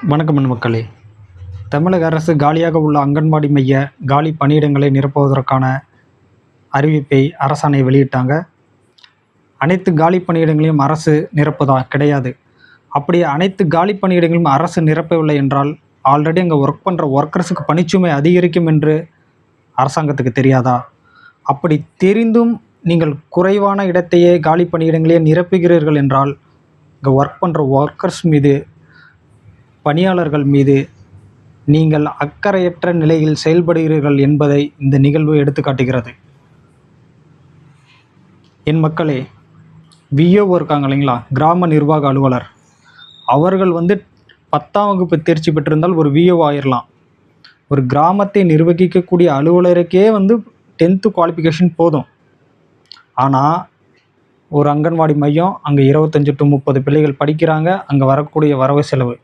வணக்கம் மக்களே. தமிழக அரசு காலியாக உள்ள அங்கன்வாடி மைய காலி பணியிடங்களை நிரப்புவதற்கான அறிவிப்பை அரசாணை வெளியிட்டாங்க. அனைத்து காலி பணியிடங்களையும் அரசு நிரப்புதா? கிடையாது. அப்படி அனைத்து காலி பணியிடங்களையும் அரசு நிரப்பவில்லை என்றால் ஆல்ரெடி அங்கே ஒர்க் பண்ணுற ஒர்க்கர்ஸுக்கு பணிச்சுமை அதிகரிக்கும் என்று அரசாங்கத்துக்கு தெரியாதா? அப்படி தெரிந்தும் நீங்கள் குறைவான இடத்தையே காலி பணியிடங்களையே நிரப்புகிறீர்கள் என்றால் இங்கே ஒர்க் பண்ணுற ஒர்க்கர்ஸ் மீது, பணியாளர்கள் மீது நீங்கள் அக்கறையற்ற நிலையில் செயல்படுகிறீர்கள் என்பதை இந்த நிகழ்வு எடுத்து காட்டுகிறது. என் மக்களே, விஓ இருக்காங்க இல்லைங்களா, கிராம நிர்வாக அலுவலர், அவர்கள் 10ஆம் வகுப்பு தேர்ச்சி பெற்றிருந்தால் ஒரு விஓ ஆயிடலாம். ஒரு கிராமத்தை நிர்வகிக்கக்கூடிய அலுவலருக்கே 10th குவாலிஃபிகேஷன் போதும். ஆனால் ஒரு அங்கன்வாடி மையம், அங்கே 25 to 30 பிள்ளைகள் படிக்கிறாங்க, அங்கே வரக்கூடிய வரவு செலவு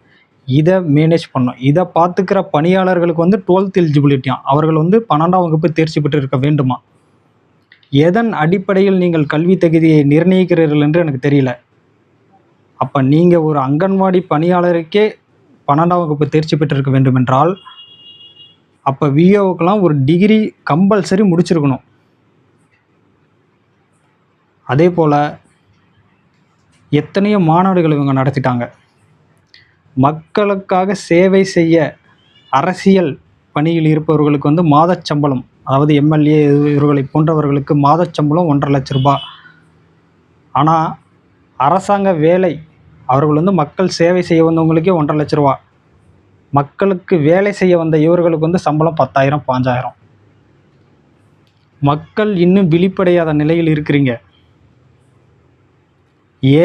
இதை மேனேஜ் பண்ணணும். இதை பார்த்துக்கிற பணியாளர்களுக்கு 12th எலிஜிபிலிட்டியாம். அவர்கள் 12ஆம் வகுப்பு தேர்ச்சி பெற்றிருக்க வேண்டுமா? எதன் அடிப்படையில் நீங்கள் கல்வி தகுதியை நிர்ணயிக்கிறீர்கள் என்று எனக்கு தெரியல. அப்போ நீங்கள் ஒரு அங்கன்வாடி பணியாளருக்கே 12ஆம் வகுப்பு தேர்ச்சி பெற்றிருக்க வேண்டும் என்றால் அப்போ விஓவுக்கெல்லாம் ஒரு டிகிரி கம்பல்சரி முடிச்சிருக்கணும். அதே போல் எத்தனையோ மாநாடுகள் இவங்க நடத்திட்டாங்க. மக்களுக்காக சேவை செய்ய அரசியல் பணியில் இருப்பவர்களுக்கு மாதச்சம்பளம், அதாவது எம்எல்ஏ இவர்களை போன்றவர்களுக்கு மாதச்சம்பளம் 1.5 லட்ச ரூபாய். ஆனால் அரசாங்க வேலை, அவர்கள் மக்கள் சேவை செய்ய வந்தவங்களுக்கே 1.5 லட்ச ரூபா. மக்களுக்கு வேலை செய்ய வந்த இவர்களுக்கு சம்பளம் 10,000 5,000. மக்கள் இன்னும் விழிப்படையாத நிலையில் இருக்கிறீங்க.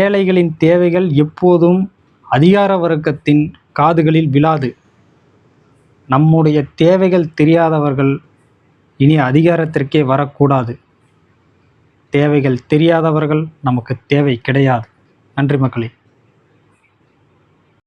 ஏழைகளின் தேவைகள் எப்போதும் அதிகார வர்க்கத்தின் காதுகளில் விழாது. நம்முடைய தேவைகள் தெரியாதவர்கள் இனி அதிகாரத்திற்கே வரக்கூடாது. தேவைகள் தெரியாதவர்கள் நமக்கு தேவை கிடையாது. நன்றி மக்களே.